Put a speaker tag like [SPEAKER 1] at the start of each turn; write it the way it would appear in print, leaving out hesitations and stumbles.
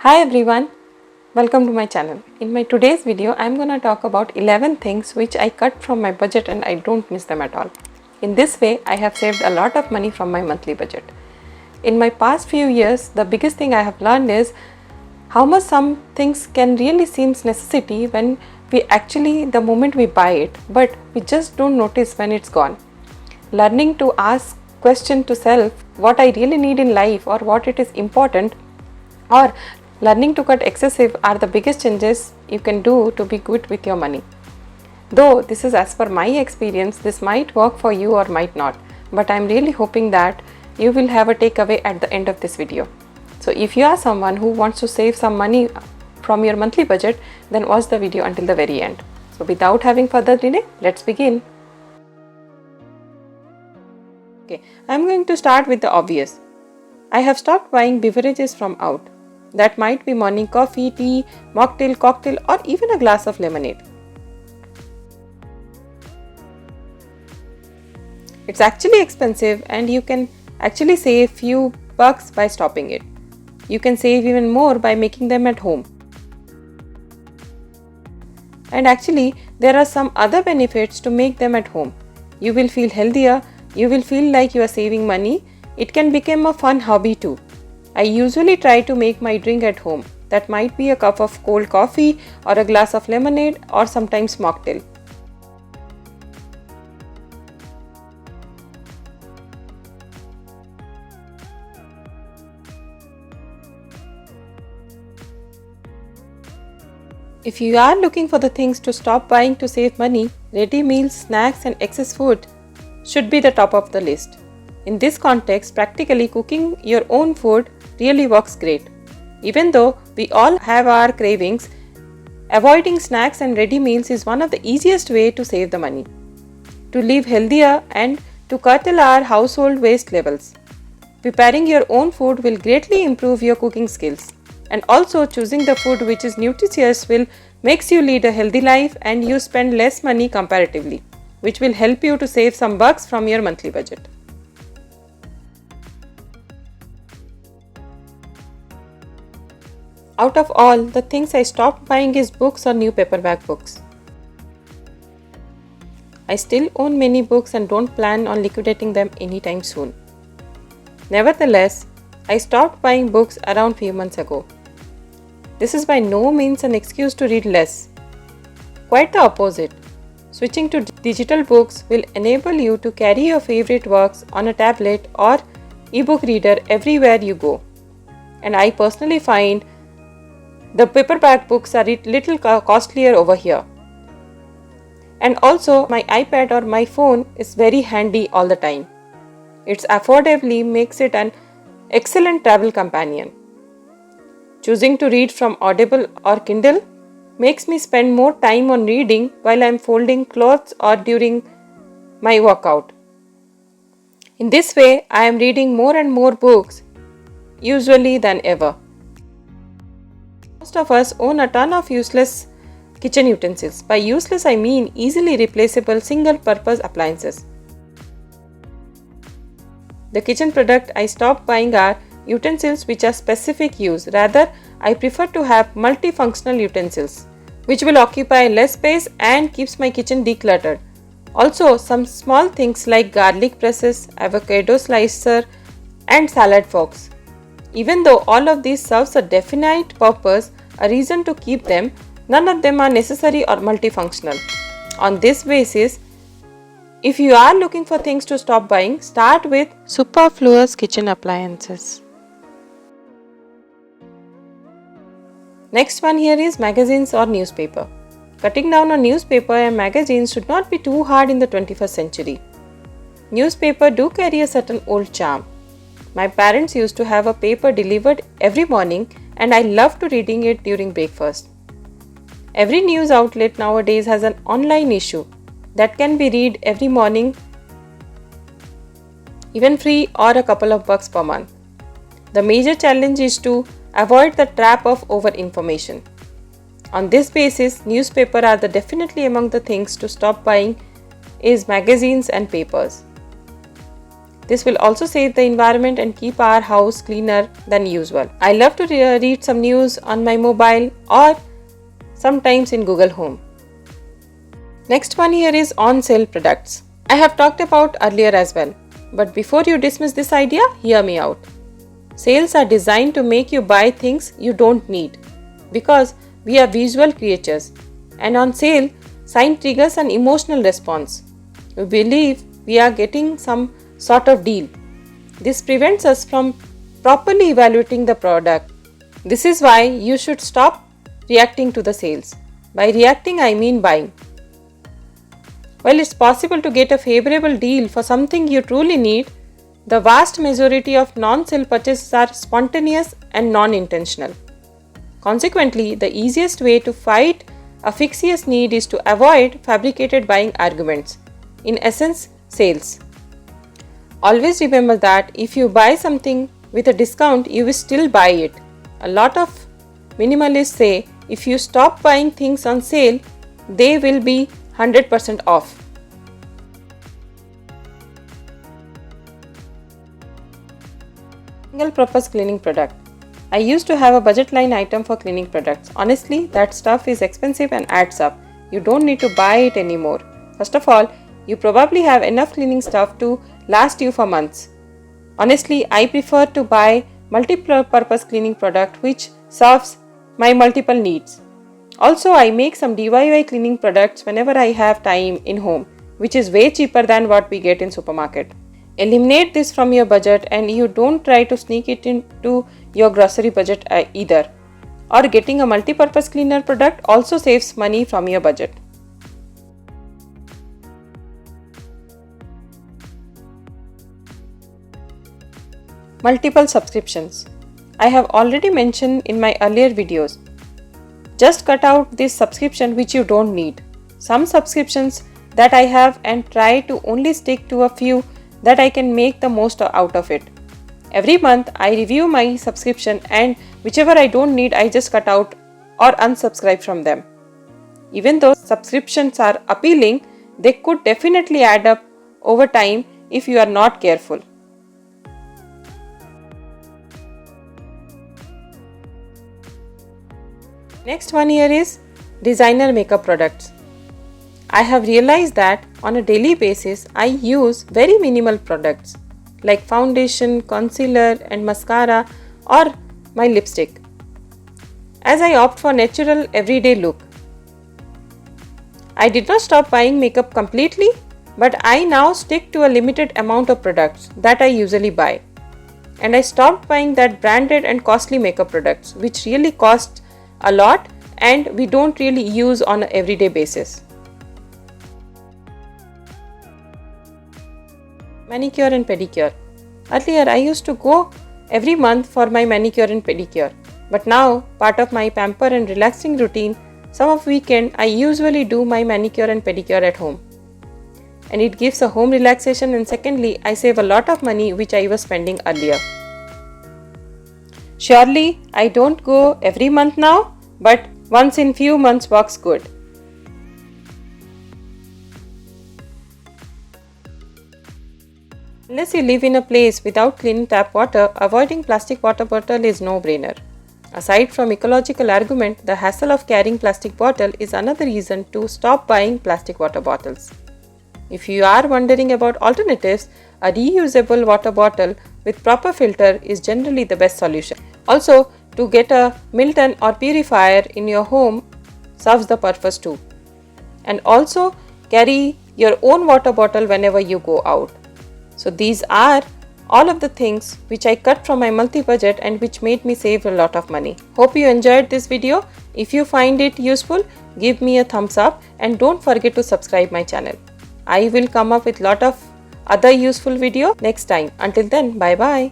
[SPEAKER 1] Hi everyone, welcome to my channel. In my today's video, I am gonna talk about 11 things which I cut from my budget and I don't miss them at all. In this way, I have saved a lot of money from my monthly budget. In my past few years, the biggest thing I have learned is how much some things can really seem necessity when we actually the moment we buy it, but we just don't notice when it's gone. Learning to ask question to self what I really need in life or what it is important, or learning to cut excessive are the biggest changes you can do to be good with your money. Though this is as per my experience, this might work for you or might not, but I am really hoping that you will have a takeaway at the end of this video. So if you are someone who wants to save some money from your monthly budget, then watch the video until the very end. So without having further delay, let's begin. Okay, I am going to start with the obvious. I have stopped buying beverages from out. That might be morning coffee, tea, mocktail, cocktail, or even a glass of lemonade. It's actually expensive and you can actually save few bucks by stopping it. You can save even more by making them at home. And actually, there are some other benefits to make them at home. You will feel healthier, you will feel like you are saving money. It can become a fun hobby too. I usually try to make my drink at home. That might be a cup of cold coffee or a glass of lemonade or sometimes mocktail. If you are looking for the things to stop buying to save money, ready meals, snacks and excess food should be the top of the list. In this context, practically cooking your own food really works great. Even though we all have our cravings, avoiding snacks and ready meals is one of the easiest way to save the money, to live healthier and to curtail our household waste levels. Preparing your own food will greatly improve your cooking skills, and also choosing the food which is nutritious will makes you lead a healthy life and you spend less money comparatively, which will help you to save some bucks from your monthly budget. Out of all, the things I stopped buying is books or new paperback books. I still own many books and don't plan on liquidating them anytime soon. Nevertheless, I stopped buying books around few months ago. This is by no means an excuse to read less. Quite the opposite. Switching to digital books will enable you to carry your favorite works on a tablet or ebook reader everywhere you go. And I personally find the paperback books are a little costlier over here. And also my iPad or my phone is very handy all the time. Its affordably makes it an excellent travel companion. Choosing to read from Audible or Kindle makes me spend more time on reading while I am folding clothes or during my workout. In this way, I am reading more and more books usually than ever. Most of us own a ton of useless kitchen utensils. By useless, I mean easily replaceable single-purpose appliances. The kitchen product I stopped buying are utensils which are specific use. Rather, I prefer to have multifunctional utensils, which will occupy less space and keeps my kitchen decluttered. Also, some small things like garlic presses, avocado slicer, and salad forks. Even though all of these serves a definite purpose, a reason to keep them, none of them are necessary or multifunctional. On this basis, if you are looking for things to stop buying, start with superfluous kitchen appliances. Next one here is magazines or newspaper. Cutting down on newspaper and magazines should not be too hard in the 21st century. Newspaper do carry a certain old charm. My parents used to have a paper delivered every morning and I loved to reading it during breakfast. Every news outlet nowadays has an online issue that can be read every morning, even free or a couple of bucks per month. The major challenge is to avoid the trap of over-information. On this basis, newspaper are definitely among the things to stop buying is magazines and papers. This will also save the environment and keep our house cleaner than usual. I love to read some news on my mobile or sometimes in Google Home. Next one here is on sale products. I have talked about earlier as well. But before you dismiss this idea, hear me out. Sales are designed to make you buy things you don't need because we are visual creatures, and on sale, sign triggers an emotional response. We believe we are getting some sort of deal. This prevents us from properly evaluating the product. This is why you should stop reacting to the sales. By reacting, I mean buying. While it's possible to get a favorable deal for something you truly need, the vast majority of non-sale purchases are spontaneous and non-intentional. Consequently, the easiest way to fight a fictitious need is to avoid fabricated buying arguments. In essence, sales. Always remember that if you buy something with a discount, you will still buy it. A lot of minimalists say if you stop buying things on sale, they will be 100% off. Single purpose cleaning product. I used to have a budget line item for cleaning products. Honestly, that stuff is expensive and adds up. You don't need to buy it anymore. First of all, you probably have enough cleaning stuff to last you for months. Honestly, I prefer to buy multi-purpose cleaning product which serves my multiple needs. Also, I make some DIY cleaning products whenever I have time in home, which is way cheaper than what we get in supermarket. Eliminate this from your budget and you don't try to sneak it into your grocery budget either. Or getting a multi-purpose cleaner product also saves money from your budget. Multiple subscriptions. I have already mentioned in my earlier videos. Just cut out this subscription which you don't need. Some subscriptions that I have and try to only stick to a few that I can make the most out of it. Every month I review my subscription and whichever I don't need I just cut out or unsubscribe from them. Even though subscriptions are appealing, they could definitely add up over time if you are not careful. Next one here is designer makeup products. I have realized that on a daily basis I use very minimal products like foundation, concealer and mascara or my lipstick, as I opt for natural everyday look. I did not stop buying makeup completely, but I now stick to a limited amount of products that I usually buy. And I stopped buying that branded and costly makeup products which really cost a lot and we don't really use on an everyday basis. Manicure and pedicure. Earlier I used to go every month for my manicure and pedicure, but now part of my pamper and relaxing routine, some of weekend I usually do my manicure and pedicure at home. And it gives a home relaxation, and secondly I save a lot of money which I was spending earlier. Surely I don't go every month now, but once in few months works good. Unless you live in a place without clean tap water, avoiding plastic water bottle is no-brainer. Aside from ecological argument, the hassle of carrying plastic bottle is another reason to stop buying plastic water bottles. If you are wondering about alternatives, a reusable water bottle with proper filter is generally the best solution. Also, to get a Milton or purifier in your home serves the purpose too. And also carry your own water bottle whenever you go out. So these are all of the things which I cut from my monthly budget and which made me save a lot of money. Hope you enjoyed this video. If you find it useful, give me a thumbs up and don't forget to subscribe my channel. I will come up with lot of other useful video next time. Until then, bye bye.